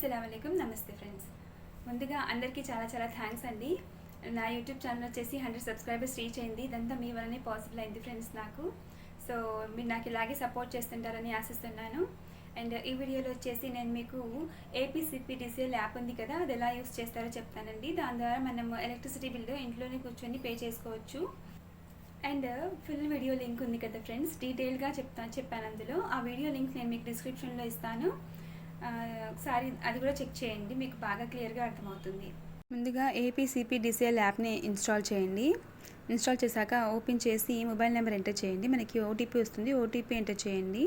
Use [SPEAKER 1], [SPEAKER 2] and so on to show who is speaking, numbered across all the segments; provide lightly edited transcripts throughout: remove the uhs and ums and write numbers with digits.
[SPEAKER 1] అస్సలాముఅలైకుం నమస్తే ఫ్రెండ్స్. ముందుగా అందరికీ చాలా చాలా థ్యాంక్స్ అండి. నా యూట్యూబ్ ఛానల్ వచ్చేసి 100 సబ్స్క్రైబర్స్ రీచ్ అయింది. ఇదంతా మీ వల్లనే పాసిబుల్ అయింది ఫ్రెండ్స్ నాకు. సో మీరు నాకు ఇలాగే సపోర్ట్ చేస్తుంటారని ఆశిస్తున్నాను. అండ్ ఈ వీడియోలో వచ్చేసి నేను మీకు ఏపీసీపీడీసీఎల్ యాప్ ఉంది కదా, అది ఎలా యూస్ చేస్తారో చెప్తానండి. దాని ద్వారా మనం ఎలక్ట్రిసిటీ బిల్లు ఇంట్లోనే కూర్చొని పే చేసుకోవచ్చు. అండ్ ఫుల్ వీడియో లింక్ ఉంది కదా ఫ్రెండ్స్, డీటెయిల్గా చెప్పాను అందులో. ఆ వీడియో లింక్ నేను మీకు డిస్క్రిప్షన్లో ఇస్తాను. ఒకసారి అది కూడా చెక్ చేయండి, మీకు బాగా క్లియర్గా అర్థమవుతుంది. ముందుగా ఏపీసీపీడీసీఎల్ యాప్ని ఇన్స్టాల్ చేయండి. ఇన్స్టాల్ చేశాక ఓపెన్ చేసి మొబైల్ నెంబర్ ఎంటర్ చేయండి. మనకి ఓటీపీ వస్తుంది, ఓటీపీ ఎంటర్ చేయండి.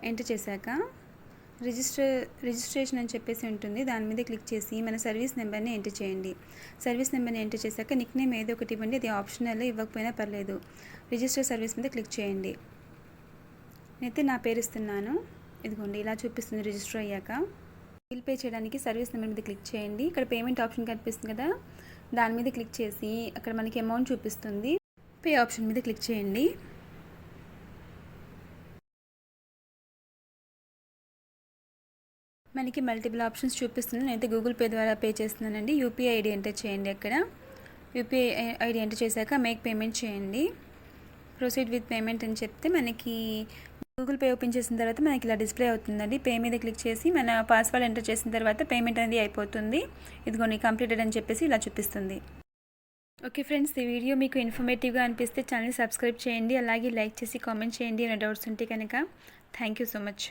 [SPEAKER 1] ఎంటర్ చేశాక రిజిస్ట్రేషన్ అని చెప్పేసి ఉంటుంది, దాని మీద క్లిక్ చేసి మన సర్వీస్ నెంబర్ని ఎంటర్ చేయండి. సర్వీస్ నెంబర్ని ఎంటర్ చేశాక నిక్ నేమ్ ఏదో ఒకటి ఇవ్వండి, అది ఆప్షనల్, ఇవ్వకపోయినా పర్లేదు. రిజిస్టర్ సర్వీస్ మీద క్లిక్ చేయండి. నేనైతే నా పేరు ఇస్తున్నాను. ఇదిగోండి ఇలా చూపిస్తుంది రిజిస్టర్ అయ్యాక. బిల్ పే చేయడానికి సర్వీస్ నెంబర్ మీద క్లిక్ చేయండి. ఇక్కడ పేమెంట్ ఆప్షన్ కనిపిస్తుంది కదా, దాని మీద క్లిక్ చేసి అక్కడ మనకి అమౌంట్ చూపిస్తుంది, పే ఆప్షన్ మీద క్లిక్ చేయండి. మనకి మల్టిపుల్ ఆప్షన్స్ చూపిస్తుంది. నేనైతే గూగుల్ పే ద్వారా పే చేస్తున్నానండి. యూపీఐ ఐడి ఎంటర్ చేయండి. అక్కడ యూపీఐ ఐడి ఎంటర్ చేశాక మేక్ పేమెంట్ చేయండి. ప్రొసీడ్ విత్ పేమెంట్ అని చెప్తే మనకి గూగుల్ పే ఓపెన్ చేసిన తర్వాత మనకి ఇలా డిస్ప్లే అవుతుందండి. పే మీద క్లిక్ చేసి మన పాస్వర్డ్ ఎంటర్ చేసిన తర్వాత పేమెంట్ అనేది అయిపోతుంది. ఇదిగోండి కంప్లీటెడ్ అని చెప్పేసి ఇలా చూపిస్తుంది. ఓకే ఫ్రెండ్స్, ఈ వీడియో మీకు ఇన్ఫర్మేటివ్గా అనిపిస్తే ఛానల్ సబ్స్క్రైబ్ చేయండి. అలాగే లైక్ చేసి కామెంట్ చేయండి. ఏమైనా డౌట్స్ ఉంటే కనుక. Thank you so much.